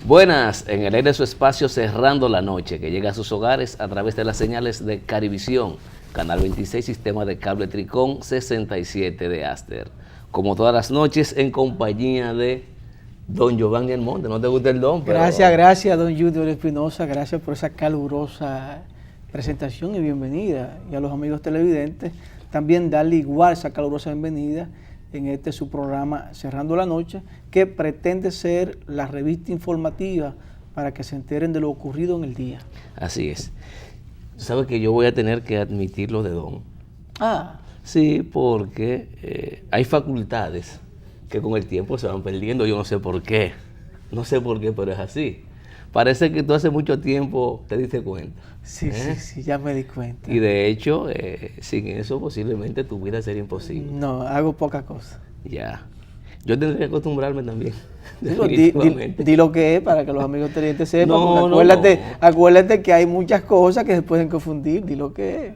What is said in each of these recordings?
Buenas, en el aire de su espacio Cerrando la Noche, que llega a sus hogares a través de las señales de Carivisión, Canal 26, Sistema de Cable Tricón 67 de Aster. Como todas las noches, en compañía de don Giovanni Almonte. ¿No te gusta el don? Pero... Gracias, don Junior Espinosa. Gracias por esa calurosa presentación y bienvenida. Y a los amigos televidentes, también darle igual esa calurosa bienvenida en este su programa Cerrando la Noche, que pretende ser la revista informativa para que se enteren de lo ocurrido en el día. Así es. ¿Sabes que yo voy a tener que admitirlo de don? Ah. Sí, porque hay facultades que con el tiempo se van perdiendo. Yo no sé por qué. No sé por qué, pero es así. Parece que tú hace mucho tiempo te diste cuenta. Sí, sí, ya me di cuenta. Y de hecho, sin eso posiblemente tu vida sería imposible. No, hago poca cosa. Ya. Yo tendría que acostumbrarme también. Di lo que es para que los amigos televidentes sepan. No, acuérdate que hay muchas cosas que se pueden confundir. Di lo que es.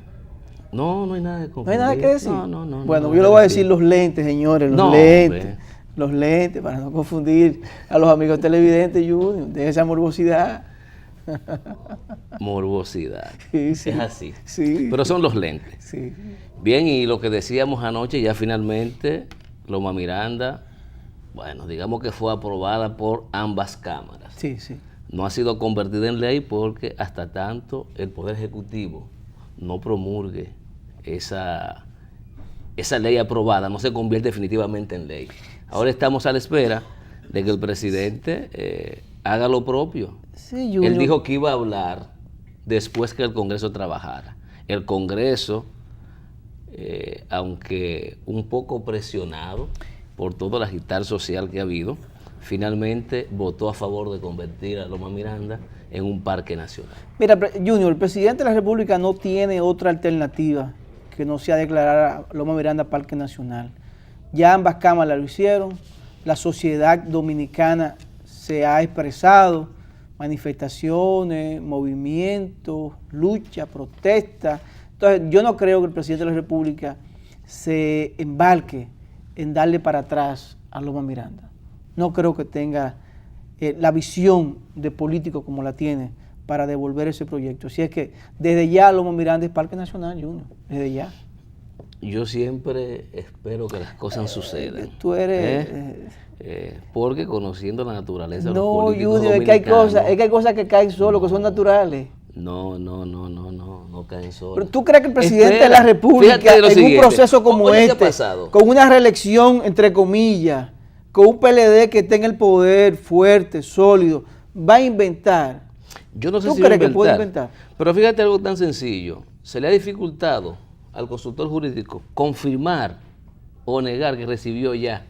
No hay nada de confundir. ¿No hay nada que decir? No. Bueno, yo le voy a decir los lentes, señores, los lentes. Los lentes, para no confundir a los amigos televidentes, Junior, de esa morbosidad. Morbosidad. Sí. Es así. Sí. Pero son los lentes. Sí. Bien, y lo que decíamos anoche, ya finalmente, Loma Miranda, bueno, digamos que fue aprobada por ambas cámaras. Sí. No ha sido convertida en ley porque hasta tanto el Poder Ejecutivo no promulgue esa ley aprobada, no se convierte definitivamente en ley. Ahora estamos a la espera de que el presidente haga lo propio. Sí, Él dijo que iba a hablar después que el Congreso trabajara. El Congreso, aunque un poco presionado por todo el agitar social que ha habido, finalmente votó a favor de convertir a Loma Miranda en un parque nacional. Mira, Junior, el presidente de la República no tiene otra alternativa que no sea declarar a Loma Miranda parque nacional. Ya ambas cámaras lo hicieron, la sociedad dominicana se ha expresado, manifestaciones, movimientos, lucha, protesta. Entonces, yo no creo que el presidente de la República se embarque en darle para atrás a Loma Miranda. No creo que tenga la visión de político como la tiene para devolver ese proyecto. Así es que desde ya Loma Miranda es parque nacional, Junior, desde ya. Yo siempre espero que las cosas sucedan. Tú eres... porque conociendo la naturaleza de los políticos Junior, es que hay cosas que caen solos, que son naturales. No caen solos. Pero tú crees que el presidente de la República, en un proceso como este, con una reelección, entre comillas, con un PLD que esté en el poder, fuerte, sólido, va a inventar? Yo no sé si ¿Tú crees que puede inventar? Pero fíjate algo tan sencillo. Se le ha dificultado al consultor jurídico confirmar o negar que recibió ya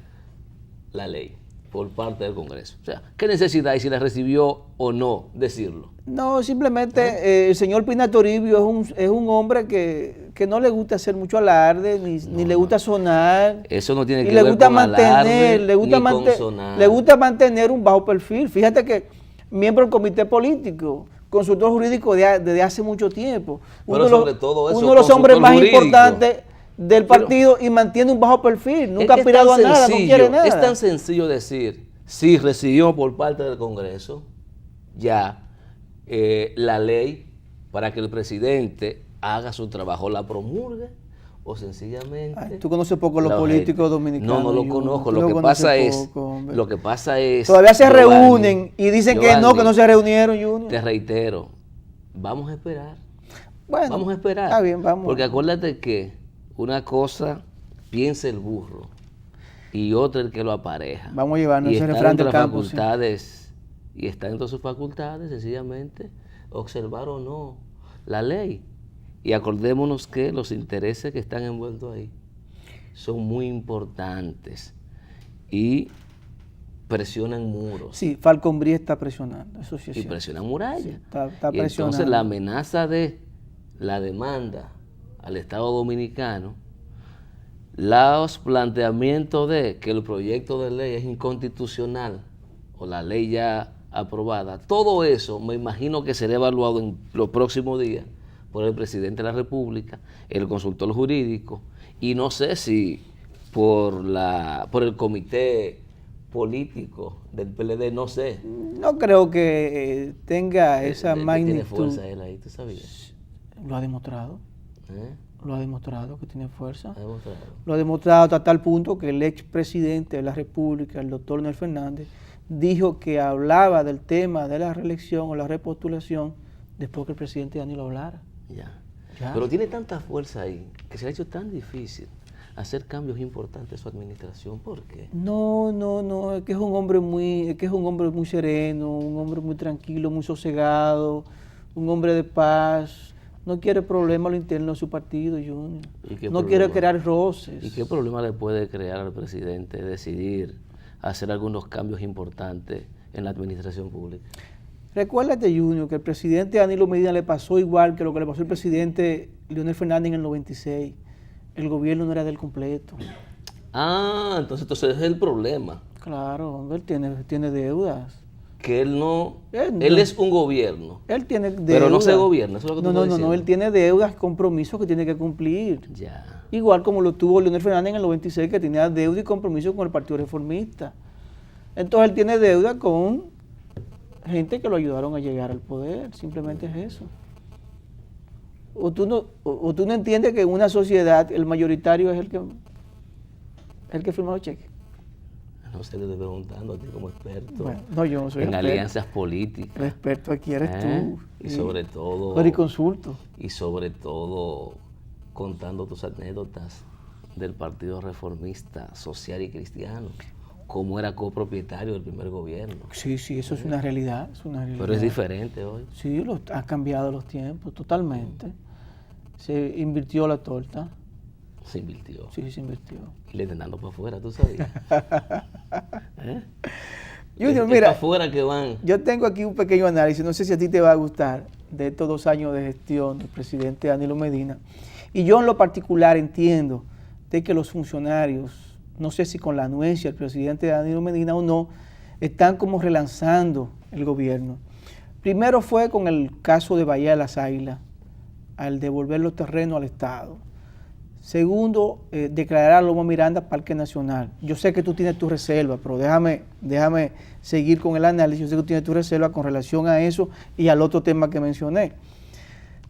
la ley por parte del Congreso. O sea, ¿qué necesidad hay si la recibió o no decirlo? No, simplemente el señor Pina Toribio es un hombre que no le gusta hacer mucho alarde, ni le gusta sonar. Eso no tiene que ver con alarde, le gusta mantener un bajo perfil. Fíjate que miembro del comité político, consultor jurídico desde hace mucho tiempo. Pero sobre todo eso, uno de los hombres más importantes del partido y mantiene un bajo perfil. Nunca ha aspirado a nada, no quiere nada. Es tan sencillo decir, sí, recibió por parte del Congreso ya la ley para que el presidente haga su trabajo, la promulgue o sencillamente... Tú conoces poco los políticos dominicanos. No lo conozco. Lo que pasa es... Todavía se reúnen y dicen que no se reunieron, Junior. Te reitero, vamos a esperar. Bueno, vamos a esperar. Está bien, vamos. Porque acuérdate que una cosa piensa el burro y otra el que lo apareja. Vamos a llevarnos ese refrán del campo. Facultades, y está dentro de sus facultades, sencillamente, observar o no la ley. Y acordémonos que los intereses que están envueltos ahí son muy importantes y presionan muros. Sí, Falcón Brie está presionando, eso sí es y cierto. presionan murallas. Sí, está y entonces la amenaza de la demanda al Estado Dominicano, los planteamientos de que el proyecto de ley es inconstitucional o la ley ya aprobada, todo eso me imagino que será evaluado en los próximos días por el presidente de la República, el consultor jurídico, y no sé si por el comité político del PLD, no sé. No creo que tenga esa magnitud. Tiene fuerza él ahí, ¿tú sabías? Lo ha demostrado. ¿Eh? Lo ha demostrado que tiene fuerza. ¿Ha demostrado? Lo ha demostrado hasta tal punto que el expresidente de la República, el doctor Leonel Fernández, dijo que hablaba del tema de la reelección o la repostulación después que el presidente Danilo hablara. Ya. Ya. Pero tiene tanta fuerza ahí que se le ha hecho tan difícil hacer cambios importantes en su administración. ¿Por qué? No, es que es un hombre muy sereno, un hombre muy tranquilo, muy sosegado, un hombre de paz. No quiere problemas a lo interno de su partido, Junior. No quiere crear roces. ¿Y qué problema le puede crear al presidente decidir hacer algunos cambios importantes en la administración pública? Recuérdate, Junior, que el presidente Danilo Medina le pasó igual que lo que le pasó al presidente Leonel Fernández en el 96. El gobierno no era del completo. Entonces es el problema. Claro, él tiene deudas. Que él no... Él es un gobierno. Él tiene deudas. Pero no se gobierna, eso es lo que tú estás diciendo. No, él tiene deudas, compromisos que tiene que cumplir. Ya. Igual como lo tuvo Leonel Fernández en el 96, que tenía deuda y compromiso con el Partido Reformista. Entonces él tiene deuda con gente que lo ayudaron a llegar al poder, simplemente es eso. O tú no entiendes que en una sociedad el mayoritario es el que firma los cheques. No sé, te estoy preguntando a ti como experto. Bueno, no, yo no soy en experto. Alianzas políticas. El experto aquí eres tú. Y sobre todo... Pero y consulto. Y sobre todo contando tus anécdotas del Partido Reformista Social y Cristiano. Cómo era copropietario del primer gobierno. Sí, eso es una realidad, Pero es diferente hoy. Sí, han cambiado los tiempos totalmente. Se invirtió la torta. Se invirtió. Sí, se invirtió. Y le están dando para afuera, ¿tú sabías? Junior, mira, para afuera que van. Yo tengo aquí un pequeño análisis, no sé si a ti te va a gustar, de estos 2 años de gestión del presidente Danilo Medina. Y yo en lo particular entiendo de que los funcionarios, no sé si con la anuencia del presidente Danilo Medina o no, están como relanzando el gobierno. Primero fue con el caso de Bahía de las Águilas, al devolver los terrenos al Estado. Segundo, declarar a Loma Miranda Parque Nacional. Yo sé que tú tienes tu reserva, pero déjame seguir con el análisis. Yo sé que tú tienes tu reserva con relación a eso y al otro tema que mencioné.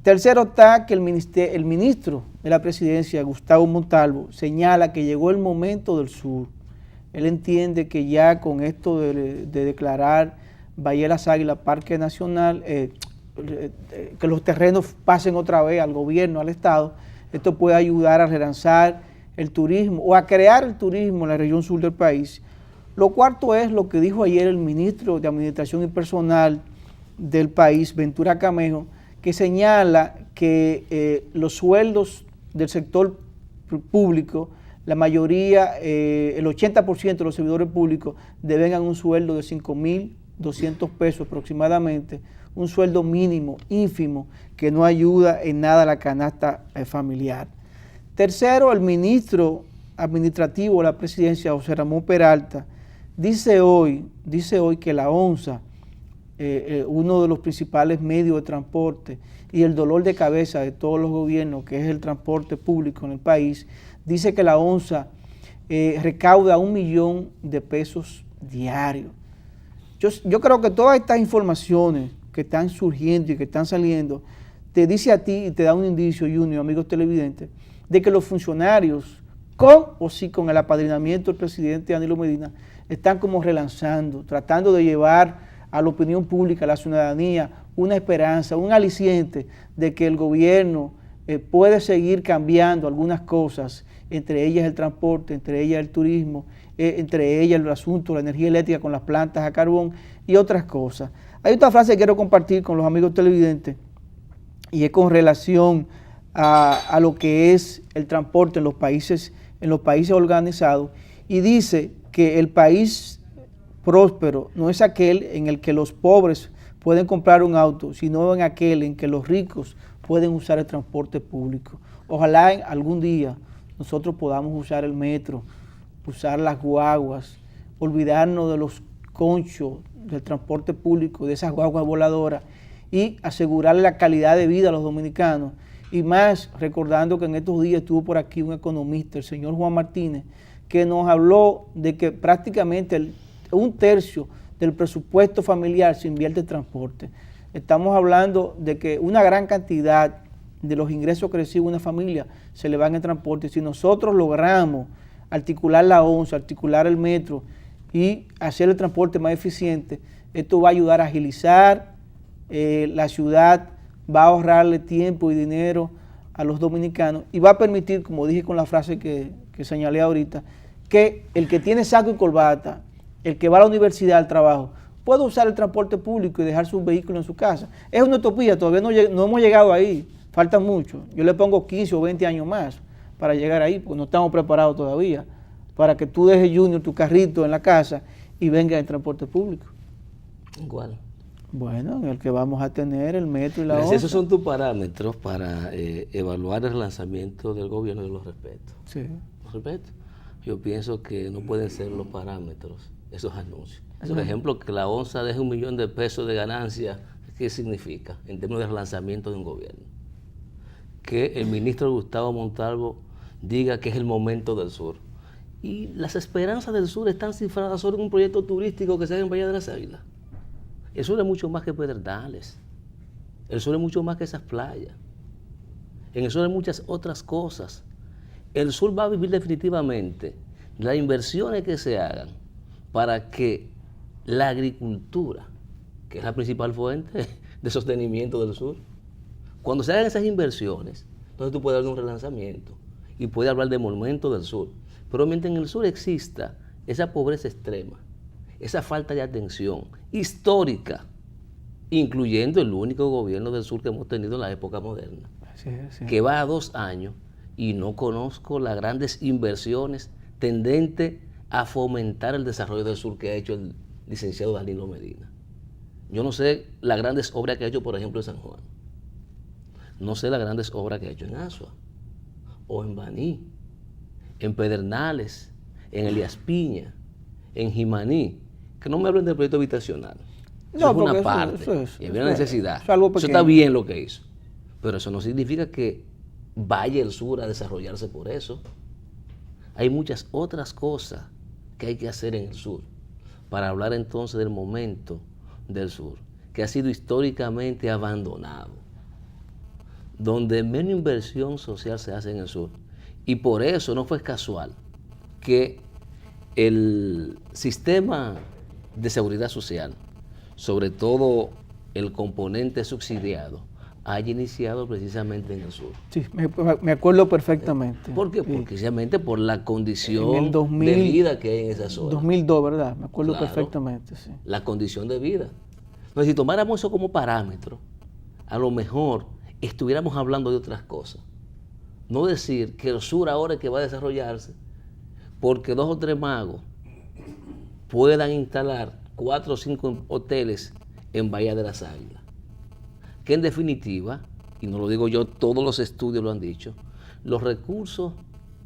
Tercero está que el ministro de la Presidencia, Gustavo Montalvo, señala que llegó el momento del sur. Él entiende que ya con esto de declarar Bahía de las Águilas Parque Nacional, que los terrenos pasen otra vez al gobierno, al Estado, esto puede ayudar a relanzar el turismo o a crear el turismo en la región sur del país. Lo cuarto es lo que dijo ayer el ministro de Administración y Personal del país, Ventura Camejo, que señala que los sueldos del sector público, la mayoría, el 80% de los servidores públicos devengan un sueldo de 5.200 pesos aproximadamente, un sueldo mínimo, ínfimo, que no ayuda en nada a la canasta familiar. Tercero, el ministro administrativo de la presidencia, José Ramón Peralta, dice hoy que la ONSA, uno de los principales medios de transporte y el dolor de cabeza de todos los gobiernos, que es el transporte público en el país, dice que la ONSA recauda 1 millón de pesos diarios. Yo creo que todas estas informaciones que están surgiendo y que están saliendo, te dice a ti y te da un indicio, Junior, amigos televidentes, de que los funcionarios, con o sin con el apadrinamiento del presidente Danilo Medina, están como relanzando, tratando de llevar a la opinión pública, a la ciudadanía, una esperanza, un aliciente de que el gobierno puede seguir cambiando algunas cosas, entre ellas el transporte, entre ellas el turismo, entre ellas el asunto de la energía eléctrica con las plantas a carbón y otras cosas. Hay otra frase que quiero compartir con los amigos televidentes y es con relación a lo que es el transporte en los países organizados, y dice que el país próspero no es aquel en el que los pobres pueden comprar un auto, sino en aquel en que los ricos pueden usar el transporte público. Ojalá algún día nosotros podamos usar el metro, usar las guaguas, olvidarnos de los conchos del transporte público, de esas guaguas voladoras, y asegurarle la calidad de vida a los dominicanos. Y más, recordando que en estos días estuvo por aquí un economista, el señor Juan Martínez, que nos habló de que prácticamente un tercio del presupuesto familiar se invierte en transporte. Estamos hablando de que una gran cantidad de los ingresos que recibe una familia se le van en transporte. Si nosotros logramos articular la ONCE, articular el metro y hacer el transporte más eficiente, esto va a ayudar a agilizar la ciudad, va a ahorrarle tiempo y dinero a los dominicanos y va a permitir, como dije con la frase que señalé ahorita, que el que tiene saco y corbata, el que va a la universidad, al trabajo, pueda usar el transporte público y dejar su vehículo en su casa. Es una utopía, todavía no hemos llegado ahí, falta mucho. Yo le pongo 15 o 20 años más para llegar ahí, porque no estamos preparados todavía para que tú dejes, Junior, tu carrito en la casa y venga en transporte público. Igual. Bueno, en el que vamos a tener el metro y la ONCE. Esos son tus parámetros para evaluar el lanzamiento del gobierno, y los respeto. Sí. Los respeto. Yo pienso que no pueden ser los parámetros esos anuncios. Por ejemplo, que la ONCE deje $1 millón de pesos de ganancia, ¿qué significa en términos de lanzamiento de un gobierno? Que el ministro Gustavo Montalvo diga que es el momento del sur. Y las esperanzas del sur están cifradas sobre un proyecto turístico que se haga en Bahía de las Águilas. El sur es mucho más que Pedernales. El sur es mucho más que esas playas. En el sur hay muchas otras cosas. El sur va a vivir definitivamente las inversiones que se hagan para que la agricultura, que es la principal fuente de sostenimiento del sur, cuando se hagan esas inversiones, entonces tú puedes hablar de un relanzamiento y puedes hablar de monumento del sur. Pero mientras en el sur exista esa pobreza extrema, esa falta de atención histórica, incluyendo el único gobierno del sur que hemos tenido en la época moderna, que va a 2 años, y no conozco las grandes inversiones tendentes a fomentar el desarrollo del sur que ha hecho el licenciado Danilo Medina. Yo no sé las grandes obras que ha hecho, por ejemplo, en San Juan. No sé las grandes obras que ha hecho en Asua, o en Baní, en Pedernales, en Elías Piña, en Jimaní. Que no me hablen del proyecto habitacional. Eso es una parte, y había una necesidad. Eso está bien lo que hizo. Pero eso no significa que vaya el sur a desarrollarse por eso. Hay muchas otras cosas que hay que hacer en el sur para hablar entonces del momento del sur, que ha sido históricamente abandonado, donde menos inversión social se hace en el sur. Y por eso no fue casual que el sistema de seguridad social, sobre todo el componente subsidiado, haya iniciado precisamente en el sur. Sí, me acuerdo perfectamente. ¿Por qué? Sí. Porque precisamente por la condición de vida que hay en esa zona. 2002, ¿verdad? Me acuerdo Claro, perfectamente, sí. La condición de vida. Entonces, si tomáramos eso como parámetro, a lo mejor estuviéramos hablando de otras cosas. No decir que el sur ahora es que va a desarrollarse porque 2 o 3 magos puedan instalar 4 o 5 hoteles en Bahía de las Águilas. Que en definitiva, y no lo digo yo, todos los estudios lo han dicho, los recursos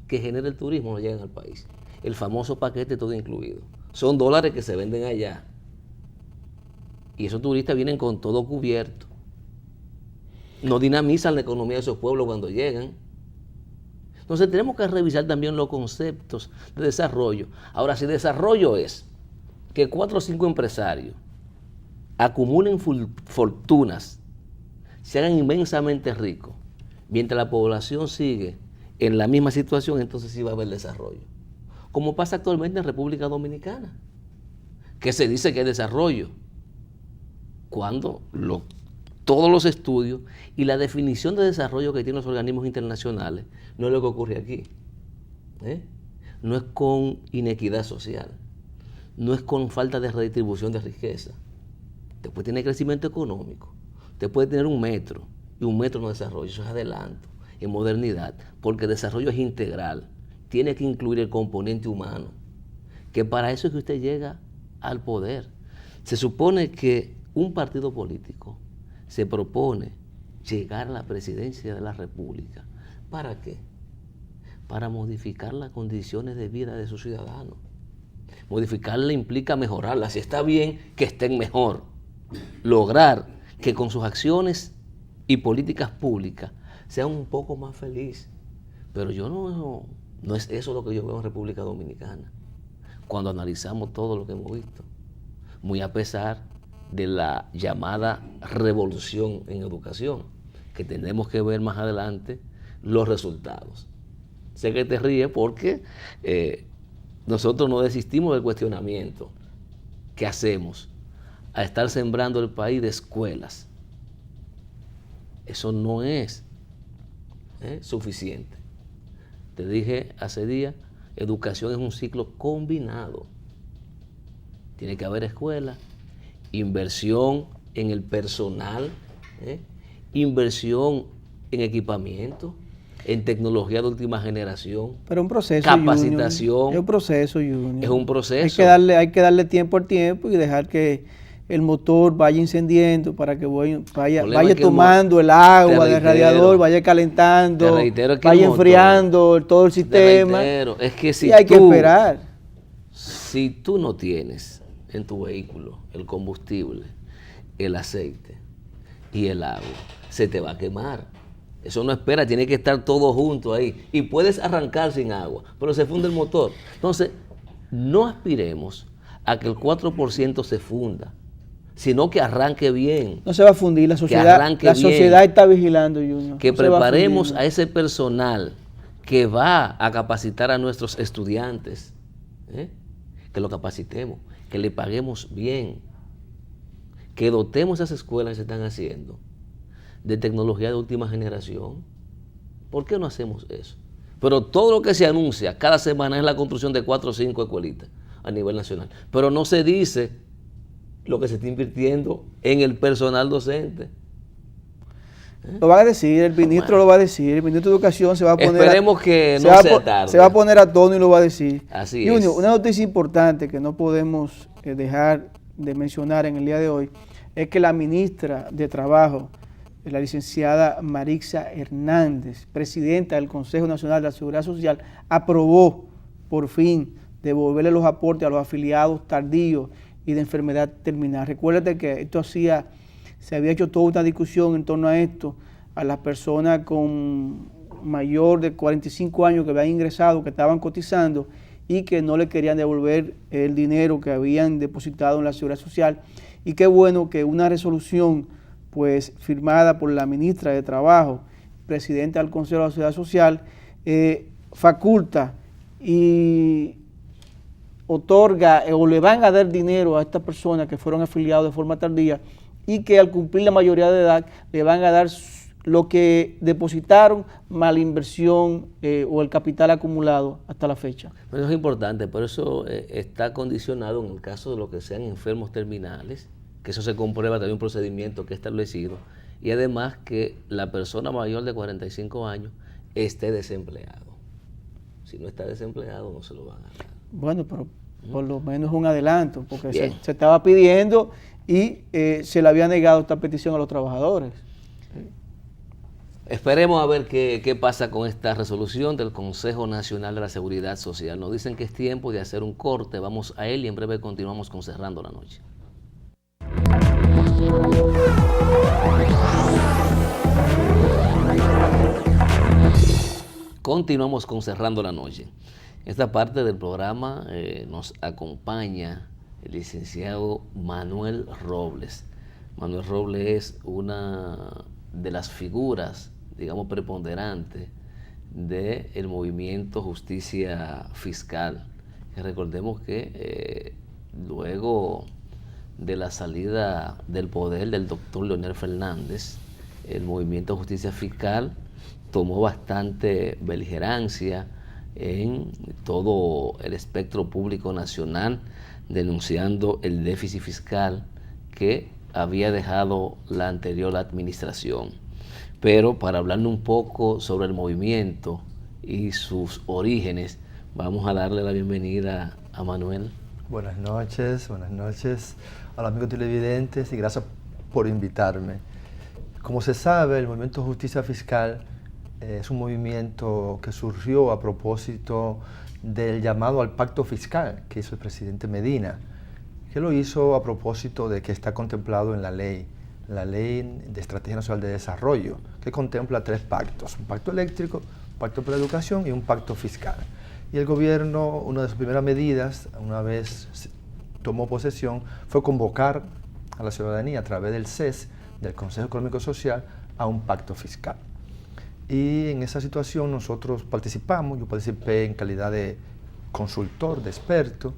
que genera el turismo no llegan al país. El famoso paquete todo incluido. Son dólares que se venden allá. Y esos turistas vienen con todo cubierto. No dinamizan la economía de esos pueblos cuando llegan. Entonces tenemos que revisar también los conceptos de desarrollo. Ahora, si desarrollo es que 4 o 5 empresarios acumulen fortunas, se hagan inmensamente ricos, mientras la población sigue en la misma situación, entonces sí va a haber desarrollo. Como pasa actualmente en República Dominicana, que se dice que hay desarrollo, cuando todos los estudios y la definición de desarrollo que tienen los organismos internacionales no es lo que ocurre aquí. No es con inequidad social, no es con falta de redistribución de riqueza. Usted puede tener crecimiento económico, usted puede tener un metro, y un metro no es desarrollo, eso es adelanto, en modernidad, porque el desarrollo es integral, tiene que incluir el componente humano, que para eso es que usted llega al poder. Se supone que un partido político se propone llegar a la presidencia de la República. ¿Para qué? Para modificar las condiciones de vida de sus ciudadanos. Modificarla implica mejorarla. Si está bien, que estén mejor. Lograr que con sus acciones y políticas públicas sean un poco más felices. Pero yo no es eso lo que yo veo en República Dominicana. cuando analizamos todo lo que hemos visto, muy a pesar de la llamada revolución en educación, que tenemos que ver más adelante los resultados. Sé que te ríes porque nosotros no desistimos del cuestionamiento que hacemos a estar sembrando el país de escuelas. Eso no es suficiente. Te dije hace días, educación es un ciclo combinado. Tiene que haber escuela, inversión en el personal, inversión en equipamiento, en tecnología de última generación. Pero un proceso, capacitación. Junior. Es un proceso, Junior. Es un proceso. Hay que darle tiempo al tiempo y dejar que el motor vaya encendiendo para que vaya tomando el agua del radiador, vaya calentando, vaya enfriando todo el sistema. Es que si y hay que esperar. Si tú no tienes en tu vehículo el combustible, el aceite y el agua, se te va a quemar. Eso no espera, tiene que estar todo junto ahí. Y puedes arrancar sin agua, pero se funde el motor. Entonces, no aspiremos a que el 4% se funda, sino que arranque bien. No se va a fundir, la sociedad está vigilando, Junior. Que preparemos a ese personal que va a capacitar a nuestros estudiantes, que lo capacitemos, que le paguemos bien, que dotemos esas escuelas que se están haciendo de tecnología de última generación. ¿Por qué no hacemos eso? Pero todo lo que se anuncia cada semana es la construcción de 4 o 5 escuelitas a nivel nacional. Pero no se dice lo que se está invirtiendo en el personal docente. Lo va a decir, el ministro lo va a decir, el ministro de Educación se va a poner... Esperemos que no sea tarde. Se va a poner a tono y lo va a decir. Así Junior, es. una noticia importante que no podemos dejar de mencionar en el día de hoy es que la ministra de Trabajo, la licenciada Marixa Hernández, presidenta del Consejo Nacional de la Seguridad Social, aprobó por fin devolverle los aportes a los afiliados tardíos y de enfermedad terminal. Recuérdate que se había hecho toda una discusión en torno a esto, a las personas con mayor de 45 años que habían ingresado, que estaban cotizando y que no le querían devolver el dinero que habían depositado en la Seguridad Social. Y qué bueno que una resolución pues firmada por la ministra de Trabajo, presidenta del Consejo de la Seguridad Social, faculta y otorga o le van a dar dinero a estas personas que fueron afiliados de forma tardía y que al cumplir la mayoría de edad le van a dar lo que depositaron más la inversión o el capital acumulado hasta la fecha. Eso es importante, por eso está condicionado en el caso de los que sean enfermos terminales, que eso se comprueba, también un procedimiento que es establecido, y además que la persona mayor de 45 años esté desempleado. Si no está desempleado, no se lo van a dar. Bueno, pero por lo menos un adelanto, porque se estaba pidiendo y se le había negado esta petición a los trabajadores. Esperemos a ver qué pasa con esta resolución del Consejo Nacional de la Seguridad Social. Nos dicen que es tiempo de hacer un corte, vamos a él y en breve continuamos con Cerrando la Noche. Continuamos con Cerrando la Noche. Esta parte del programa nos acompaña el licenciado Manuel Robles. Manuel Robles es una de las figuras, digamos, preponderantes del movimiento Justicia Fiscal. Recordemos que luego de la salida del poder del doctor Leonel Fernández, el movimiento Justicia Fiscal tomó bastante beligerancia en todo el espectro público nacional, denunciando el déficit fiscal que había dejado la anterior administración. Pero para hablarle un poco sobre el movimiento y sus orígenes, vamos a darle la bienvenida a Manuel. Buenas noches a los amigos televidentes y gracias por invitarme. Como se sabe, el movimiento Justicia Fiscal es un movimiento que surgió a propósito del llamado al pacto fiscal que hizo el presidente Medina, que lo hizo a propósito de que está contemplado en la Ley de Estrategia Nacional de Desarrollo, que contempla 3 pactos: un pacto eléctrico, un pacto por la educación y un pacto fiscal. Y el gobierno, una de sus primeras medidas, una vez tomó posesión, fue convocar a la ciudadanía a través del CES, del Consejo Económico y Social, a un pacto fiscal. Y en esa situación nosotros participamos, yo participé en calidad de consultor, de experto,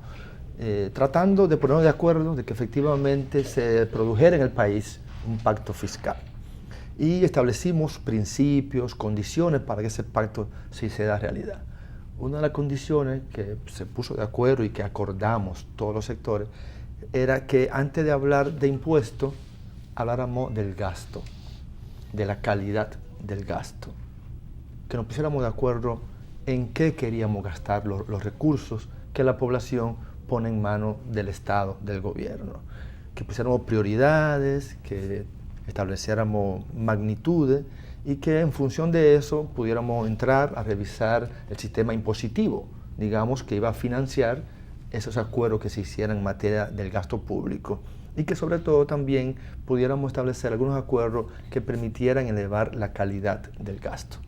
tratando de ponernos de acuerdo de que efectivamente se produjera en el país un pacto fiscal. Y establecimos principios, condiciones para que ese pacto se hiciera realidad. Una de las condiciones que se puso de acuerdo y que acordamos todos los sectores era que antes de hablar de impuestos, habláramos del gasto, de la calidad del gasto, que nos pusiéramos de acuerdo en qué queríamos gastar los recursos que la población pone en manos del Estado, del gobierno, que pusiéramos prioridades, que estableciéramos magnitudes y que en función de eso pudiéramos entrar a revisar el sistema impositivo, digamos, que iba a financiar esos acuerdos que se hicieran en materia del gasto público y que sobre todo también pudiéramos establecer algunos acuerdos que permitieran elevar la calidad del gasto,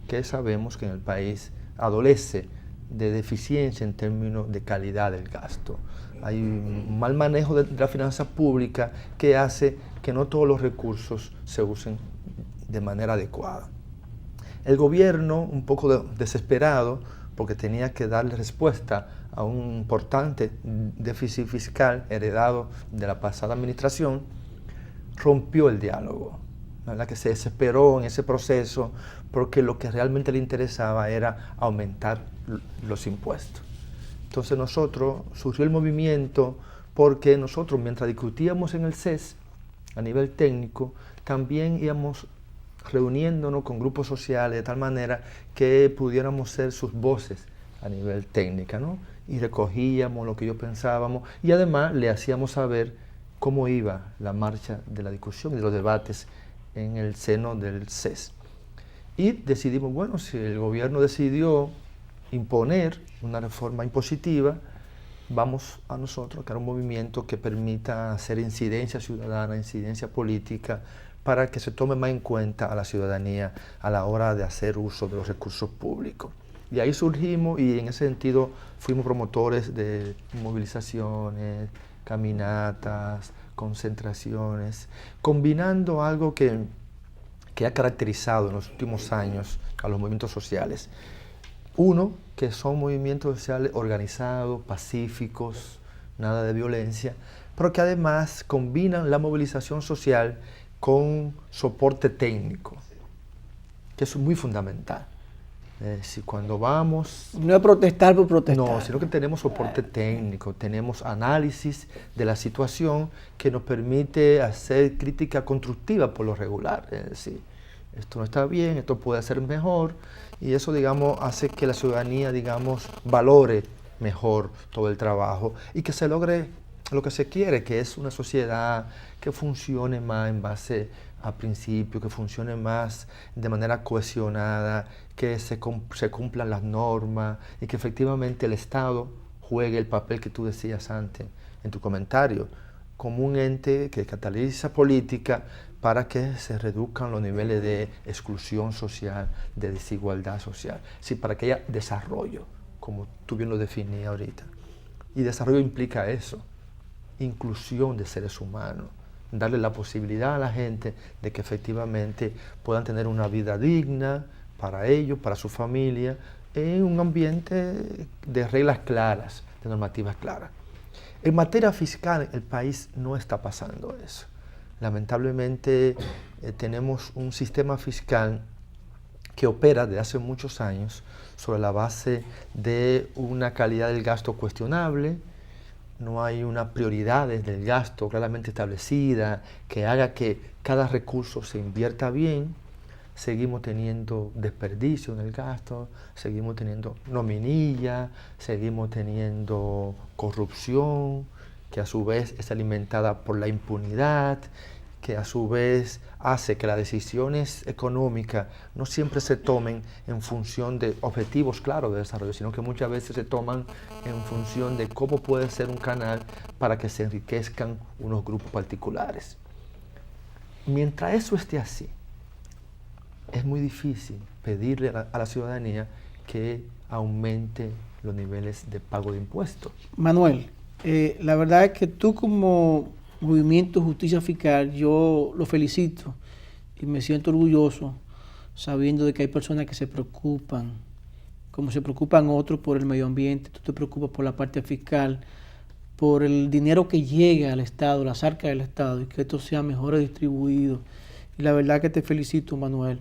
que sabemos que en el país adolece de deficiencia en términos de calidad del gasto. Hay un mal manejo de la finanza pública que hace que no todos los recursos se usen de manera adecuada. El gobierno, un poco desesperado, porque tenía que darle respuesta a un importante déficit fiscal heredado de la pasada administración, rompió el diálogo, ¿verdad? Que se desesperó en ese proceso porque lo que realmente le interesaba era aumentar los impuestos. Entonces surgió el movimiento porque nosotros, mientras discutíamos en el CES a nivel técnico, también íbamos reuniéndonos con grupos sociales de tal manera que pudiéramos ser sus voces a nivel técnica, ¿no? Y recogíamos lo que ellos pensábamos y además le hacíamos saber cómo iba la marcha de la discusión y de los debates en el seno del CES. Y decidimos, bueno, si el gobierno decidió imponer una reforma impositiva, vamos a nosotros a crear un movimiento que permita hacer incidencia ciudadana, incidencia política, para que se tome más en cuenta a la ciudadanía a la hora de hacer uso de los recursos públicos. Y ahí surgimos y en ese sentido fuimos promotores de movilizaciones, caminatas, concentraciones, combinando algo que ha caracterizado en los últimos años a los movimientos sociales. Uno, que son movimientos sociales organizados, pacíficos, nada de violencia, pero que además combinan la movilización social con soporte técnico, que es muy fundamental. Si cuando vamos... No es protestar por protestar. No, sino que tenemos soporte técnico, tenemos análisis de la situación que nos permite hacer crítica constructiva por lo regular. Es decir, esto no está bien, esto puede ser mejor, y eso, digamos, hace que la ciudadanía, digamos, valore mejor todo el trabajo y que se logre lo que se quiere, que es una sociedad que funcione más en base a principios, que funcione más de manera cohesionada, que se cumplan las normas y que efectivamente el Estado juegue el papel que tú decías antes en tu comentario, como un ente que cataliza política para que se reduzcan los niveles de exclusión social, de desigualdad social, sí, para que haya desarrollo, como tú bien lo definías ahorita. Y desarrollo implica eso, inclusión de seres humanos, darle la posibilidad a la gente de que efectivamente puedan tener una vida digna para ellos, para su familia, en un ambiente de reglas claras, de normativas claras. En materia fiscal, el país no está pasando eso. Lamentablemente tenemos un sistema fiscal que opera desde hace muchos años sobre la base de una calidad del gasto cuestionable. No hay una prioridad del gasto claramente establecida que haga que cada recurso se invierta bien. Seguimos teniendo desperdicio en el gasto, seguimos teniendo nominilla, seguimos teniendo corrupción, que a su vez es alimentada por la impunidad, que a su vez hace que las decisiones económicas no siempre se tomen en función de objetivos claros de desarrollo, sino que muchas veces se toman en función de cómo puede ser un canal para que se enriquezcan unos grupos particulares. Mientras eso esté así, es muy difícil pedirle a la ciudadanía que aumente los niveles de pago de impuestos. Manuel, la verdad es que tú como Movimiento Justicia Fiscal, yo lo felicito y me siento orgulloso sabiendo de que hay personas que se preocupan, como se preocupan otros por el medio ambiente, tú te preocupas por la parte fiscal, por el dinero que llega al Estado, las arcas del Estado, y que esto sea mejor distribuido. Y la verdad que te felicito, Manuel.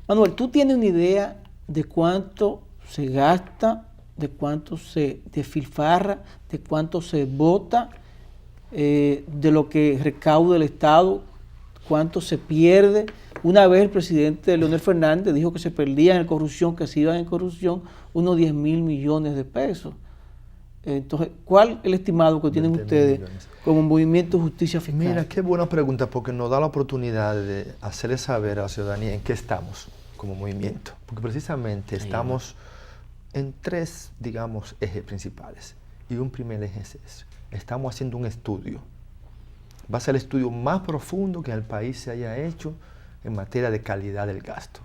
Manuel, ¿tú tienes una idea de cuánto se gasta, de cuánto se despilfarra, de cuánto se vota, de lo que recauda el Estado, cuánto se pierde? Una vez el presidente Leonel Fernández dijo que se perdían en corrupción, que se iban en corrupción unos 10.000 millones de pesos. Entonces, ¿cuál es el estimado que tienen ustedes como Movimiento Justicia Fiscal? Mira, qué buena pregunta, porque nos da la oportunidad de hacerle saber a la ciudadanía en qué estamos como movimiento. Porque precisamente estamos en tres, digamos, ejes principales. Y un primer eje es eso. Estamos haciendo un estudio. Va a ser el estudio más profundo que en el país se haya hecho en materia de calidad del gasto.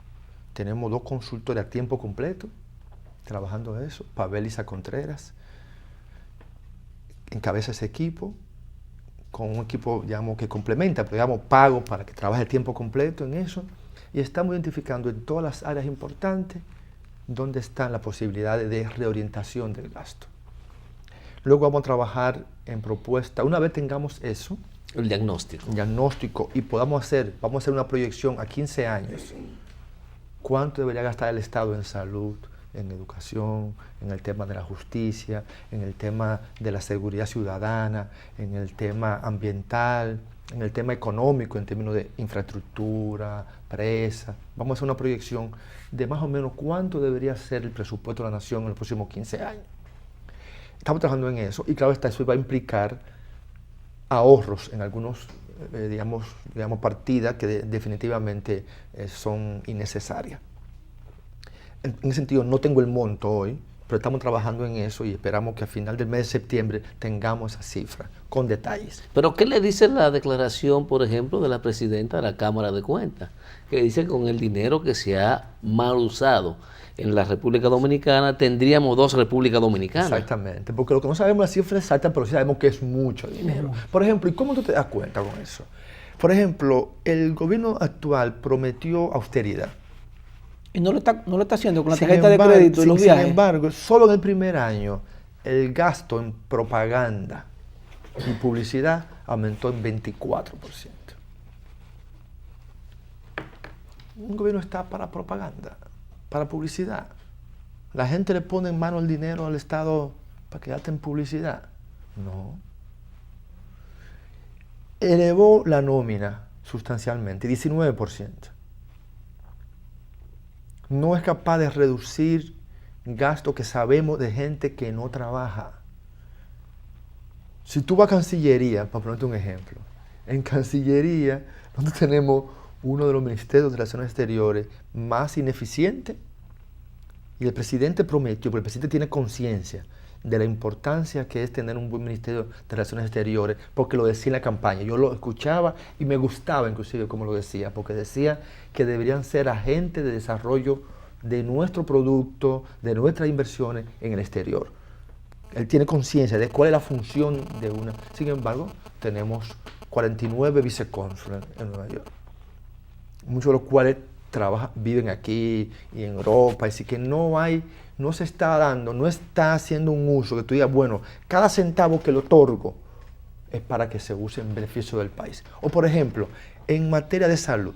Tenemos 2 consultores a tiempo completo trabajando en eso. Pavel Isa Contreras encabeza ese equipo, con un equipo, digamos, que complementa, pero digamos, pago para que trabaje el tiempo completo en eso. Y estamos identificando en todas las áreas importantes dónde están las posibilidades de reorientación del gasto. Luego vamos a trabajar en propuesta. Una vez tengamos eso, el diagnóstico, y vamos a hacer una proyección a 15 años. ¿Cuánto debería gastar el Estado en salud, en educación, en el tema de la justicia, en el tema de la seguridad ciudadana, en el tema ambiental, en el tema económico, en términos de infraestructura, presa? Vamos a hacer una proyección de más o menos cuánto debería ser el presupuesto de la nación en los próximos 15 años. Estamos trabajando en eso, y claro está, eso va a implicar ahorros en algunos, digamos, partidas que definitivamente son innecesarias. En ese sentido, no tengo el monto hoy, pero estamos trabajando en eso y esperamos que a final del mes de septiembre tengamos esa cifra con detalles. Pero ¿qué le dice la declaración, por ejemplo, de la presidenta de la Cámara de Cuentas? Que dice que con el dinero que se ha mal usado en la República Dominicana, tendríamos 2 Repúblicas Dominicanas. Exactamente, porque lo que no sabemos es la cifra exacta, pero sí sabemos que es mucho dinero. Por ejemplo, ¿y cómo tú te das cuenta con eso? Por ejemplo, el gobierno actual prometió austeridad. Y no lo está haciendo con la tarjeta de crédito y los viajes. Sin embargo, solo en el primer año, el gasto en propaganda y publicidad aumentó en 24%. Un gobierno está para propaganda, para publicidad. La gente le pone en mano el dinero al Estado para que gaste en publicidad. No. Elevó la nómina sustancialmente, 19%. No es capaz de reducir gastos que sabemos de gente que no trabaja. Si tú vas a Cancillería, para ponerte un ejemplo, en Cancillería nosotros tenemos uno de los ministerios de Relaciones Exteriores más ineficientes, y el presidente prometió, porque el presidente tiene conciencia de la importancia que es tener un buen ministerio de Relaciones Exteriores, porque lo decía en la campaña. Yo lo escuchaba y me gustaba inclusive como lo decía, porque decía que deberían ser agentes de desarrollo de nuestro producto, de nuestras inversiones en el exterior. Él tiene conciencia de cuál es la función de una. Sin embargo, tenemos 49 vicecónsules en Nueva York, muchos de los cuales viven aquí y en Europa, así que no se está dando, no está haciendo un uso que tú digas, bueno, cada centavo que le otorgo es para que se use en beneficio del país. O por ejemplo, en materia de salud,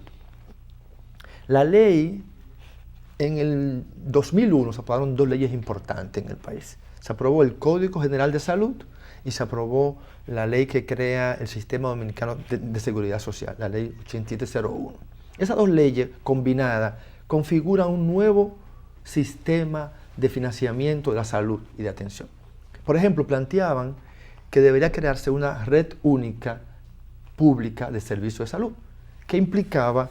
la ley, en el 2001 se aprobaron 2 leyes importantes en el país. Se aprobó el Código General de Salud y se aprobó la ley que crea el Sistema Dominicano de Seguridad Social, la ley 8701. Esas 2 leyes combinadas configuran un nuevo sistema de financiamiento de la salud y de atención. Por ejemplo, planteaban que debería crearse una red única pública de servicios de salud, que implicaba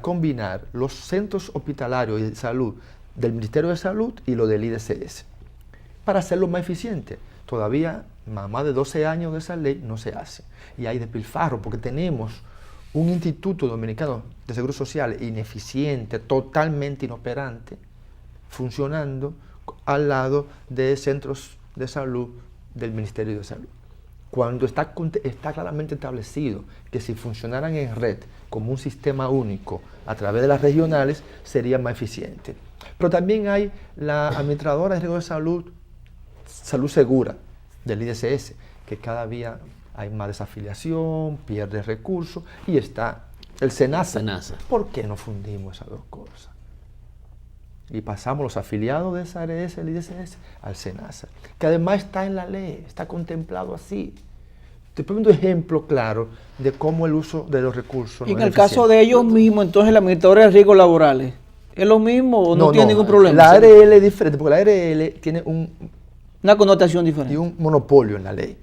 combinar los centros hospitalarios de salud del Ministerio de Salud y lo del IDCS, para hacerlo más eficiente. Todavía, más de 12 años de esa ley, no se hace. Y hay despilfarro, porque tenemos un Instituto Dominicano de Seguro Social ineficiente, totalmente inoperante, funcionando al lado de centros de salud del Ministerio de Salud. Cuando está claramente establecido que si funcionaran en red como un sistema único a través de las regionales, sería más eficiente. Pero también hay la administradora de riesgo de salud, Salud Segura, del IDCS, que cada día hay más desafiliación, pierde recursos, y está el SENASA. ¿Por qué no fundimos esas dos cosas? Y pasamos los afiliados de esa ARS, el IDCS, al SENASA, que además está en la ley, está contemplado así. Te pongo un ejemplo claro de cómo el uso de los recursos. Y en el caso de ellos mismos, entonces la administradora de riesgos laborales, ¿es lo mismo o no tiene ningún problema? La ARL es diferente, porque la ARL tiene una connotación diferente. Y un monopolio en la ley.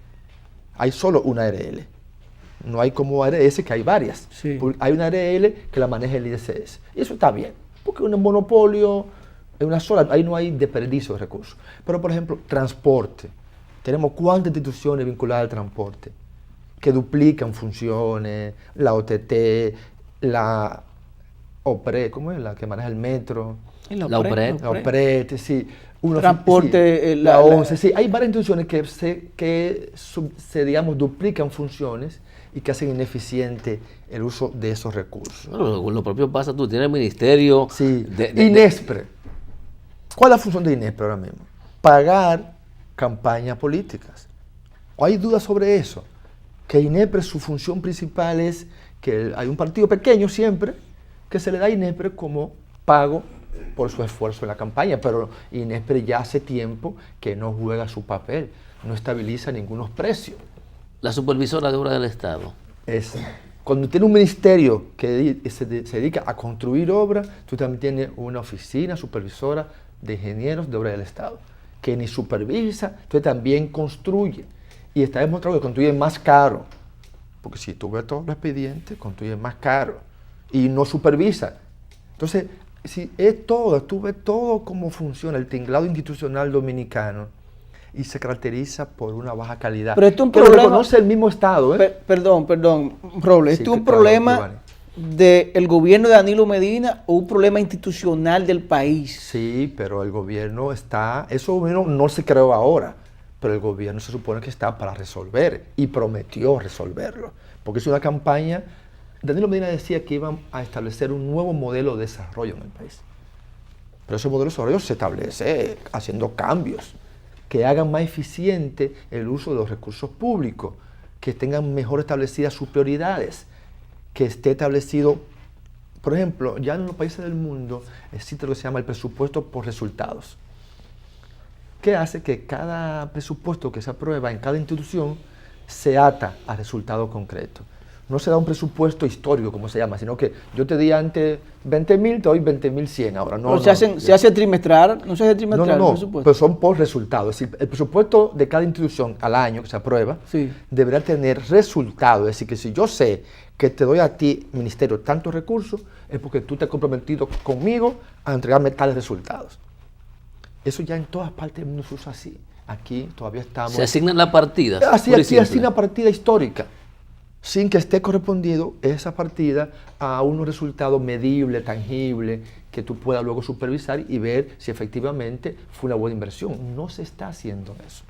Hay solo una ARL. No hay como ARS, que hay varias. Sí. Hay una ARL que la maneja el IDCS. Y eso está bien, porque un monopolio es una sola, ahí no hay desperdicio de recursos. Pero, por ejemplo, transporte. Tenemos cuántas instituciones vinculadas al transporte que duplican funciones, la OTT, la OPRE, ¿cómo es? La que maneja el metro. La OPRE, sí. Transporte, sí, la ONCE, sí. Hay varias instituciones que digamos, duplican funciones y que hacen ineficiente el uso de esos recursos. Bueno, lo propio pasa, tú tienes el ministerio... Sí, INESPRE. ¿Cuál es la función de INESPRE ahora mismo? Pagar campañas políticas. ¿O hay dudas sobre eso? Que INESPRE, su función principal es que hay un partido pequeño siempre que se le da a INESPRE como pago por su esfuerzo en la campaña, pero INESPRE ya hace tiempo que no juega su papel, no estabiliza ningunos precios. La supervisora de obras del Estado. Cuando tienes un ministerio que se dedica a construir obras, tú también tienes una oficina supervisora de ingenieros de obras del Estado, que ni supervisa, entonces también construye. Y está demostrado que construye más caro, porque si tú ves todos los expedientes, construye más caro y no supervisa. Entonces, si es todo, tú ves todo cómo funciona el tinglado institucional dominicano y se caracteriza por una baja calidad. Pero esto es un problema, problema, lo reconoce el mismo Estado. Perdón, Robles, Sí, ¿esto es un problema del gobierno de Danilo Medina o un problema institucional del país? Sí, pero el gobierno eso gobierno no se creó ahora, pero el gobierno se supone que está para resolver y prometió resolverlo, porque es una campaña. Danilo Medina decía que iban a establecer un nuevo modelo de desarrollo en el país. Pero ese modelo de desarrollo se establece haciendo cambios que hagan más eficiente el uso de los recursos públicos, que tengan mejor establecidas sus prioridades, que esté establecido, por ejemplo, ya en los países del mundo existe lo que se llama el presupuesto por resultados, que hace que cada presupuesto que se aprueba en cada institución se ata a resultados concretos. No se da un presupuesto histórico, como se llama, sino que yo te di antes 20.000, te doy 20.100 ahora. No, se hace trimestral, no se hace trimestral el presupuesto. Pero son por resultados. Es decir, el presupuesto de cada institución al año que se aprueba deberá tener resultados. Es decir, que si yo sé que te doy a ti, ministerio, tantos recursos, es porque tú te has comprometido conmigo a entregarme tales resultados. Eso ya en todas partes del mundo se usa así. Aquí todavía estamos... Se asignan las partidas. Así, aquí asigna partida histórica, sin que esté correspondido esa partida a unos resultados medibles, tangibles, que tú puedas luego supervisar y ver si efectivamente fue una buena inversión. No se está haciendo eso.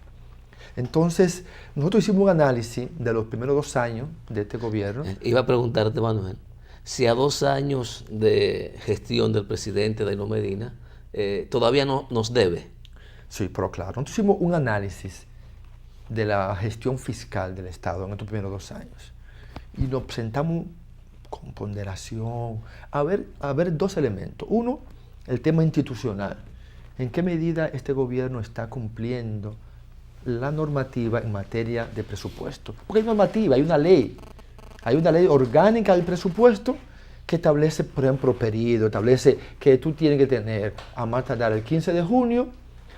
Entonces, nosotros hicimos un análisis de los primeros 2 años de este gobierno. Iba a preguntarte, Manuel, si a 2 años de gestión del presidente Danilo Medina, todavía no nos debe. Sí, pero claro. Nosotros hicimos un análisis de la gestión fiscal del Estado en estos primeros 2 años. Y nos presentamos con ponderación a ver 2 elementos. Uno, el tema institucional. ¿En qué medida este gobierno está cumpliendo la normativa en materia de presupuesto? Porque hay normativa, hay una ley. Hay una ley orgánica del presupuesto que establece, por ejemplo, periodo, establece que tú tienes que tener a más tardar el 15 de junio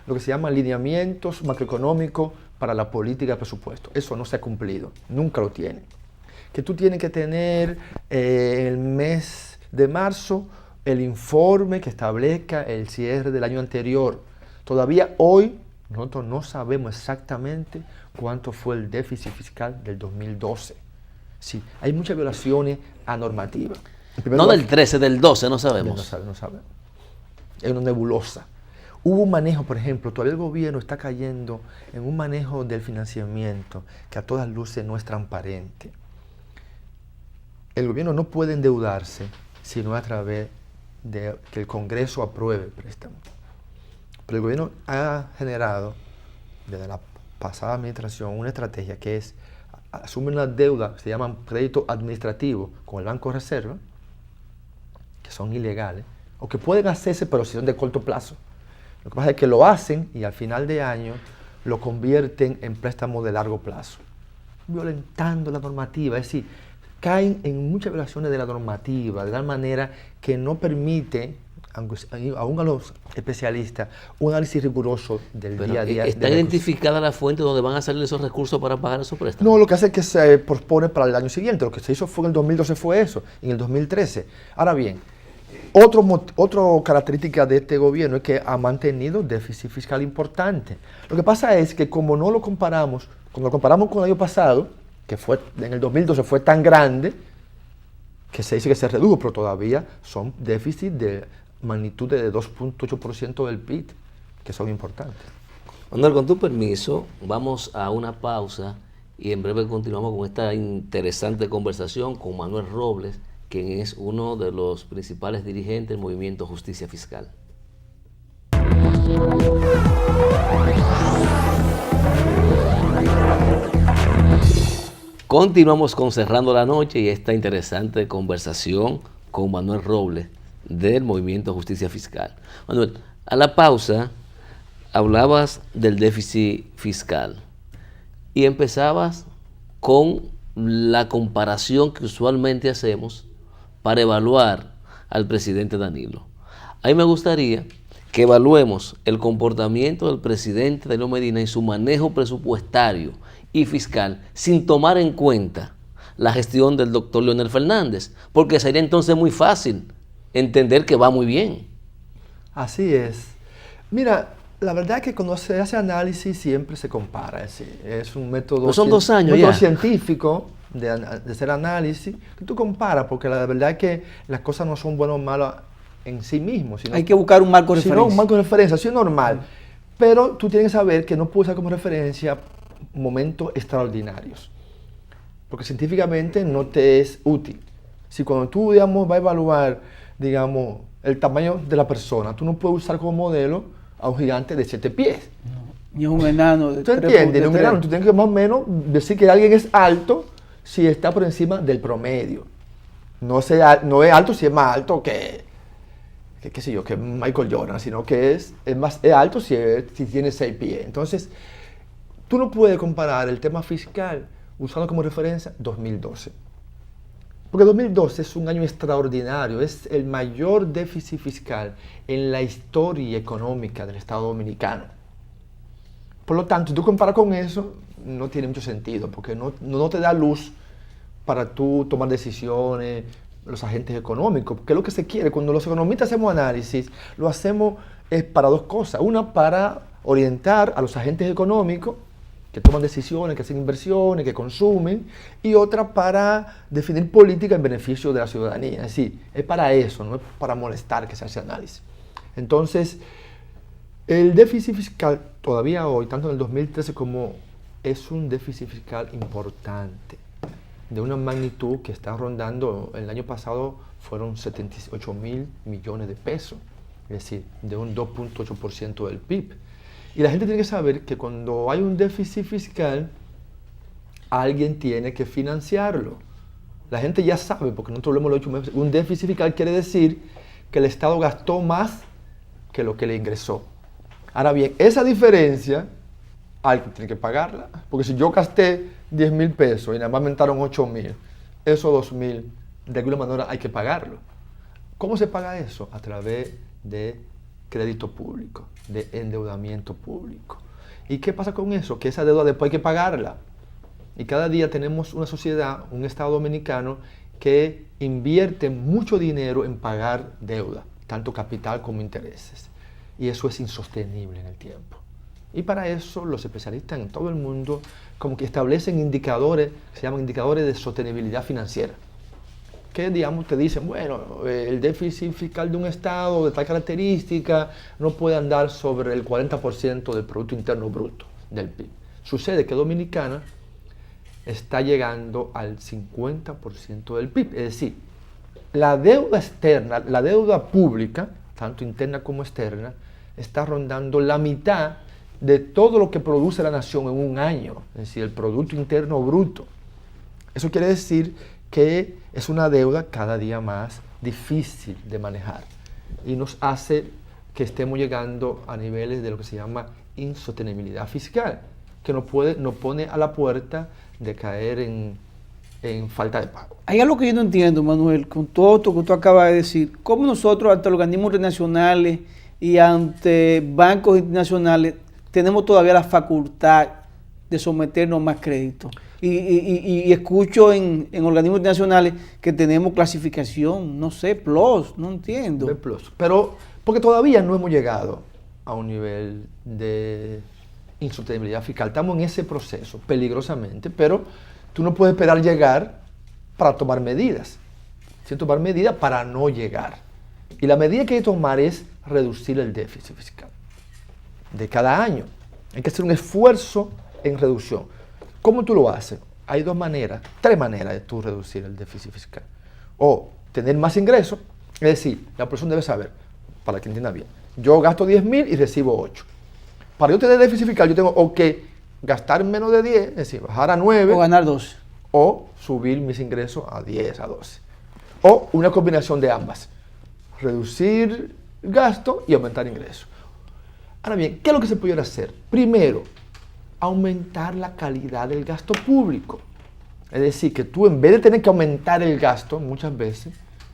lo que se llama lineamientos macroeconómicos para la política de presupuesto. Eso no se ha cumplido, nunca lo tiene. Que tú tienes que tener en el mes de marzo el informe que establezca el cierre del año anterior. Todavía hoy nosotros no sabemos exactamente cuánto fue el déficit fiscal del 2012. Sí, hay muchas violaciones a normativa. No del 13, del 12, no sabemos. No sabemos. Es una nebulosa. hubo un manejo, por ejemplo, todavía el gobierno está cayendo en un manejo del financiamiento que a todas luces no es transparente. El gobierno no puede endeudarse sino a través de que el Congreso apruebe el préstamo. Pero el gobierno ha generado, desde la pasada administración, una estrategia que es asumir una deuda, se llaman créditos administrativos, con el Banco de Reserva, que son ilegales, o que pueden hacerse, pero si son de corto plazo. Lo que pasa es que lo hacen y al final de año lo convierten en préstamos de largo plazo, violentando la normativa, es decir, caen en muchas violaciones de la normativa, de tal manera que no permite, aún a los especialistas, un análisis riguroso del día a día. ¿Está identificada la fuente donde van a salir esos recursos para pagar esos préstamos? No, lo que hace es que se pospone para el año siguiente. Lo que se hizo fue en el 2012 fue eso, en el 2013. Ahora bien, otra característica de este gobierno es que ha mantenido déficit fiscal importante. Lo que pasa es que como no lo comparamos, cuando lo comparamos con el año pasado, que fue en el 2012 fue tan grande, que se dice que se redujo, pero todavía son déficits de magnitud de 2.8% del PIB, que son importantes. Manuel, con tu permiso, vamos a una pausa y en breve continuamos con esta interesante conversación con Manuel Robles, quien es uno de los principales dirigentes del movimiento Justicia Fiscal. Continuamos con Cerrando la Noche y esta interesante conversación con Manuel Robles del Movimiento Justicia Fiscal. Manuel, a la pausa hablabas del déficit fiscal y empezabas con la comparación que usualmente hacemos para evaluar al presidente Danilo. A mí me gustaría que evaluemos el comportamiento del presidente Danilo Medina y su manejo presupuestario y fiscal sin tomar en cuenta la gestión del doctor Leonel Fernández, porque sería entonces muy fácil entender que va muy bien. Así es. Mira, la verdad es que cuando se hace análisis siempre se compara. Es un método, son 2 años método ya científico de hacer análisis, que tú comparas, porque la verdad es que las cosas no son buenas o malas en sí mismos. Hay que buscar un marco de referencia. Un marco de referencia, sí es normal. Pero tú tienes que saber que no puedes usar como referencia momentos extraordinarios, porque científicamente no te es útil. Si cuando tú, digamos, vas a evaluar, digamos, el tamaño de la persona, tú no puedes usar como modelo a un gigante de 7 pies. No, ni un enano de 3 ¿Tú entiendes? Un enano, tú tienes que más o menos decir que alguien es alto si está por encima del promedio. No es alto si es más alto que qué sé yo, que Michael Jordan, sino que es alto si tiene 6 pies. Entonces, tú no puedes comparar el tema fiscal usando como referencia 2012. Porque 2012 es un año extraordinario, es el mayor déficit fiscal en la historia económica del Estado Dominicano. Por lo tanto, si tú comparas con eso, no tiene mucho sentido, porque no te da luz para tú tomar decisiones, los agentes económicos. Porque es lo que se quiere, cuando los economistas hacemos análisis, lo hacemos para 2 cosas. Una, para orientar a los agentes económicos, que toman decisiones, que hacen inversiones, que consumen, y otra para definir política en beneficio de la ciudadanía. Es decir, es para eso, no es para molestar que se hace análisis. Entonces, el déficit fiscal todavía hoy, tanto en el 2013 como es un déficit fiscal importante, de una magnitud que está rondando, el año pasado fueron 78.000 millones de pesos, es decir, de un 2.8% del PIB. Y la gente tiene que saber que cuando hay un déficit fiscal, alguien tiene que financiarlo. La gente ya sabe, porque nosotros lo hemos hecho, un déficit fiscal quiere decir que el Estado gastó más que lo que le ingresó. Ahora bien, esa diferencia, alguien tiene que pagarla. Porque si yo gasté 10.000 pesos y nada más me entraron 8.000, esos 2.000, de alguna manera hay que pagarlo. ¿Cómo se paga eso? A través de crédito público, de endeudamiento público. ¿Y qué pasa con eso? Que esa deuda después hay que pagarla. Y cada día tenemos una sociedad, un Estado dominicano, que invierte mucho dinero en pagar deuda, tanto capital como intereses. Y eso es insostenible en el tiempo. Y para eso los especialistas en todo el mundo como que establecen indicadores, que se llaman indicadores de sostenibilidad financiera. que, digamos, te dicen, bueno, el déficit fiscal de un Estado de tal característica no puede andar sobre el 40% del Producto Interno Bruto, del PIB. Sucede que Dominicana está llegando al 50% del PIB, es decir, la deuda externa, la deuda pública, tanto interna como externa, está rondando la mitad de todo lo que produce la nación en un año, es decir, el Producto Interno Bruto. Eso quiere decir que es una deuda cada día más difícil de manejar y nos hace que estemos llegando a niveles de lo que se llama insostenibilidad fiscal, que nos pone a la puerta de caer en falta de pago. Hay algo que yo no entiendo, Manuel, con todo esto que tú acabas de decir. ¿Cómo nosotros, ante organismos internacionales y ante bancos internacionales, tenemos todavía la facultad de someternos más crédito? Y escucho en organismos internacionales que tenemos clasificación, no sé, plus, no entiendo. B+, pero porque todavía no hemos llegado a un nivel de insostenibilidad fiscal. Estamos en ese proceso, peligrosamente, pero tú no puedes esperar llegar para tomar medidas. Sin tomar medidas para no llegar. Y la medida que hay que tomar es reducir el déficit fiscal de cada año. Hay que hacer un esfuerzo en reducción. ¿Cómo tú lo haces? Hay tres maneras de tú reducir el déficit fiscal. O tener más ingresos, es decir, la persona debe saber, para que entienda bien, yo gasto 10.000 y recibo 8. Para yo tener déficit fiscal, yo tengo o que gastar menos de 10, es decir, bajar a 9. O ganar 12. O subir mis ingresos a 10, a 12. O una combinación de ambas. Reducir gasto y aumentar ingresos. Ahora bien, ¿qué es lo que se pudiera hacer? Primero, aumentar la calidad del gasto público. Es decir, que tú en vez de tener que aumentar el gasto, muchas veces,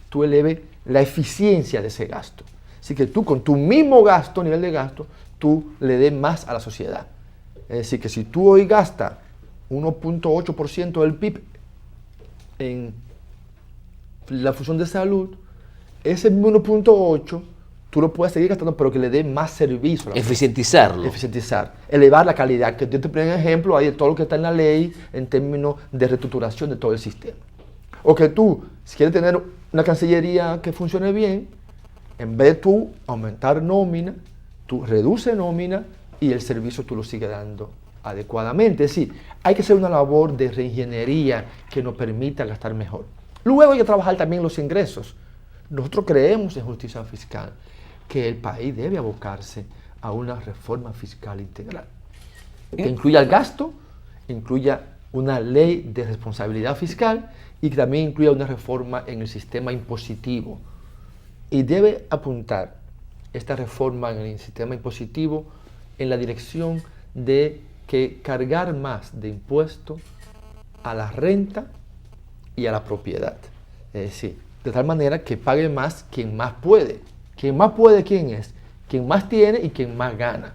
tú eleves la eficiencia de ese gasto. Así que tú con tu mismo gasto, nivel de gasto, tú le des más a la sociedad. Es decir, que si tú hoy gastas 1.8% del PIB en la función de salud, ese 1.8 tú lo puedes seguir gastando, pero que le dé más servicio. Eficientizarlo. Eficientizar, elevar la calidad. Que yo te pongo un ejemplo ahí de todo lo que está en la ley en términos de reestructuración de todo el sistema. O que tú, si quieres tener una cancillería que funcione bien, en vez de tú aumentar nómina, tú reduces nómina y el servicio tú lo sigues dando adecuadamente. Es decir, hay que hacer una labor de reingeniería que nos permita gastar mejor. Luego hay que trabajar también los ingresos. Nosotros creemos en justicia fiscal, que el país debe abocarse a una reforma fiscal integral, que incluya el gasto, incluya una ley de responsabilidad fiscal y que también incluya una reforma en el sistema impositivo. Y debe apuntar esta reforma en el sistema impositivo en la dirección de que cargar más de impuestos a la renta y a la propiedad. Es decir, de tal manera que pague más quien más puede. Quien más puede, ¿quién es? Quien más tiene y quien más gana.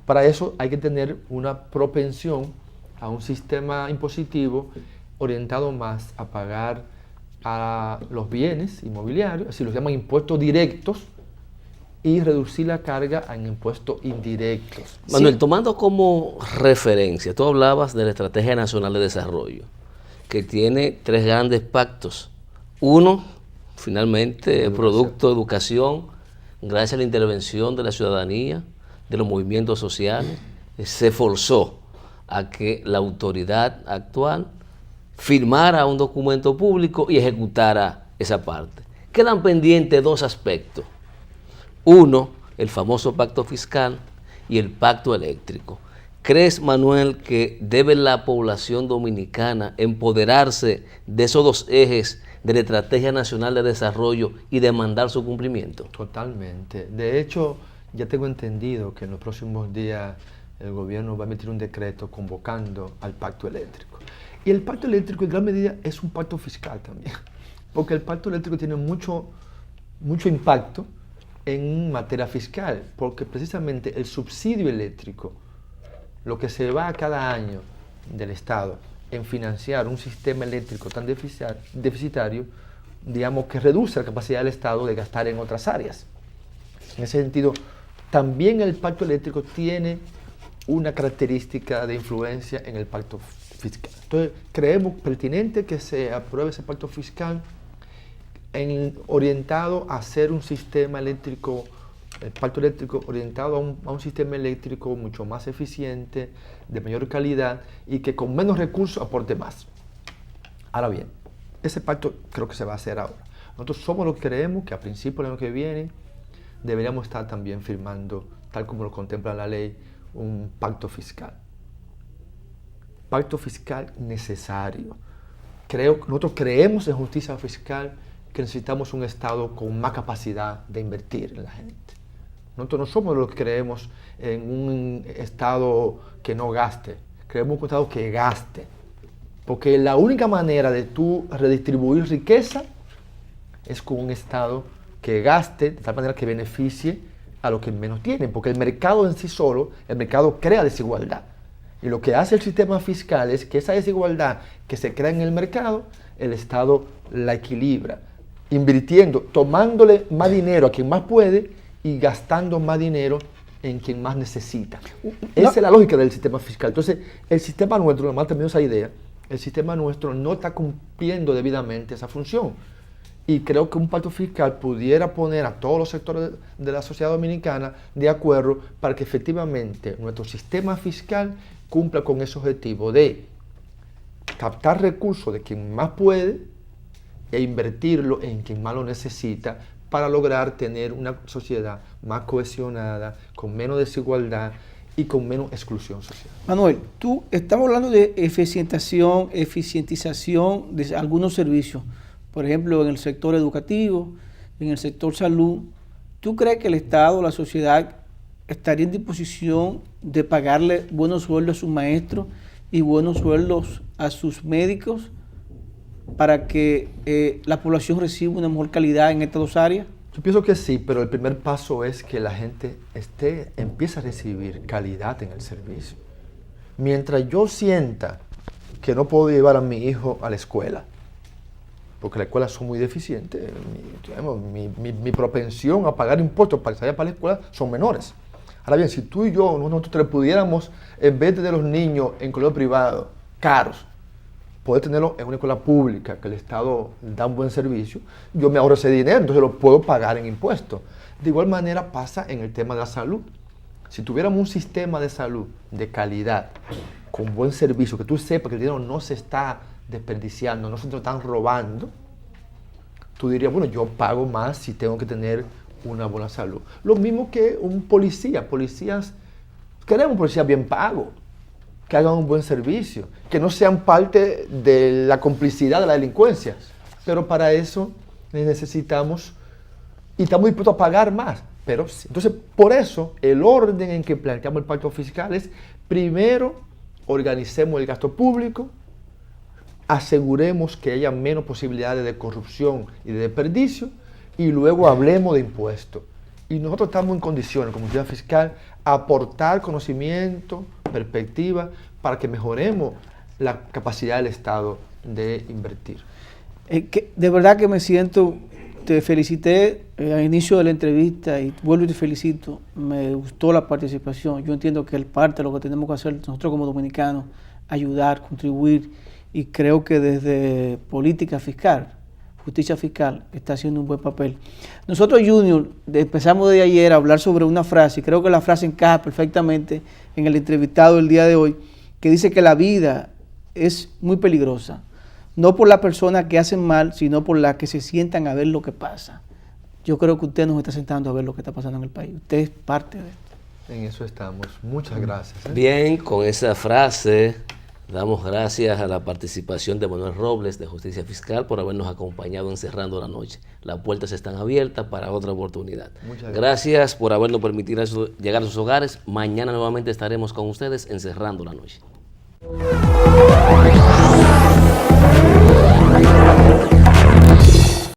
Para eso hay que tener una propensión a un sistema impositivo orientado más a pagar a los bienes inmobiliarios, así los llaman impuestos directos, y reducir la carga en impuestos indirectos. Manuel, Sí. tomando como referencia, tú hablabas de la Estrategia Nacional de Desarrollo, que tiene 3 grandes pactos. Uno, finalmente, producto de educación, gracias a la intervención de la ciudadanía, de los movimientos sociales, se forzó a que la autoridad actual firmara un documento público y ejecutara esa parte. Quedan pendientes 2 aspectos. Uno, el famoso pacto fiscal y el pacto eléctrico. ¿Crees, Manuel, que debe la población dominicana empoderarse de esos 2 ejes de la Estrategia Nacional de Desarrollo y demandar su cumplimiento? Totalmente. De hecho, ya tengo entendido que en los próximos días el gobierno va a emitir un decreto convocando al pacto eléctrico. Y el pacto eléctrico en gran medida es un pacto fiscal también, porque el pacto eléctrico tiene mucho impacto en materia fiscal, porque precisamente el subsidio eléctrico, lo que se va cada año del Estado en financiar un sistema eléctrico tan deficitario, digamos que reduce la capacidad del Estado de gastar en otras áreas. En ese sentido, también el pacto eléctrico tiene una característica de influencia en el pacto fiscal. Entonces, creemos pertinente que se apruebe ese pacto fiscal orientado a hacer un sistema eléctrico, el pacto eléctrico orientado a un sistema eléctrico mucho más eficiente, de mayor calidad y que con menos recursos aporte más. Ahora bien, ese pacto creo que se va a hacer ahora. Nosotros somos los que creemos que a principios del año que viene deberíamos estar también firmando, tal como lo contempla la ley, un pacto fiscal. Pacto fiscal necesario. Nosotros creemos en justicia fiscal, que necesitamos un Estado con más capacidad de invertir en la gente. Nosotros no somos los que creemos en un Estado que no gaste, creemos en un Estado que gaste. Porque la única manera de tú redistribuir riqueza es con un Estado que gaste de tal manera que beneficie a los que menos tienen. Porque el mercado en sí solo, el mercado crea desigualdad. Y lo que hace el sistema fiscal es que esa desigualdad que se crea en el mercado, el Estado la equilibra, invirtiendo, tomándole más dinero a quien más puede y gastando más dinero en quien más necesita. Esa es la lógica del sistema fiscal. Entonces, el sistema nuestro, nomás termino esa idea, el sistema nuestro no está cumpliendo debidamente esa función. Y creo que un pacto fiscal pudiera poner a todos los sectores de la sociedad dominicana de acuerdo para que efectivamente nuestro sistema fiscal cumpla con ese objetivo de captar recursos de quien más puede e invertirlo en quien más lo necesita para lograr tener una sociedad más cohesionada, con menos desigualdad y con menos exclusión social. Manuel, estamos hablando de eficientización de algunos servicios, por ejemplo, en el sector educativo, en el sector salud. ¿Tú crees que el Estado, la sociedad, estaría en disposición de pagarle buenos sueldos a sus maestros y buenos sueldos a sus médicos para que la población reciba una mejor calidad en estas dos áreas? Yo pienso que sí, pero el primer paso es que la gente empiece a recibir calidad en el servicio. Mientras yo sienta que no puedo llevar a mi hijo a la escuela, porque las escuelas son muy deficientes, mi propensión a pagar impuestos para que se vaya para la escuela son menores. Ahora bien, si tú y yo, nosotros pudiéramos, en vez de los niños en colegio privado, caros, poder tenerlo en una escuela pública, que el Estado da un buen servicio, yo me ahorro ese dinero, entonces lo puedo pagar en impuestos. De igual manera pasa en el tema de la salud. Si tuviéramos un sistema de salud de calidad, con buen servicio, que tú sepas que el dinero no se está desperdiciando, no se lo están robando, tú dirías, bueno, yo pago más si tengo que tener una buena salud. Lo mismo que un policía. Queremos policías bien pagos, que hagan un buen servicio, que no sean parte de la complicidad de la delincuencia. Pero para eso necesitamos, y estamos dispuestos a pagar más. Pero, entonces, por eso, el orden en que planteamos el pacto fiscal es, primero, organicemos el gasto público, aseguremos que haya menos posibilidades de corrupción y de desperdicio, y luego hablemos de impuestos. Y nosotros estamos en condiciones, como autoridad fiscal, aportar conocimiento, perspectiva, para que mejoremos la capacidad del Estado de invertir. De verdad que me siento, te felicité al inicio de la entrevista y vuelvo y te felicito. Me gustó la participación. Yo entiendo que es parte de lo que tenemos que hacer nosotros como dominicanos, ayudar, contribuir, y creo que desde política fiscal, justicia fiscal, está haciendo un buen papel. Nosotros, Junior, empezamos de ayer a hablar sobre una frase, y creo que la frase encaja perfectamente en el entrevistado del día de hoy, que dice que la vida es muy peligrosa, no por las personas que hacen mal, sino por las que se sientan a ver lo que pasa. Yo creo que usted nos está sentando a ver lo que está pasando en el país. Usted es parte de esto. En eso estamos. Muchas gracias. Bien, con esa frase damos gracias a la participación de Manuel Robles de Justicia Fiscal por habernos acompañado en Cerrando la Noche. Las puertas están abiertas para otra oportunidad. Muchas gracias por habernos permitido llegar a sus hogares. Mañana nuevamente estaremos con ustedes en Cerrando la Noche.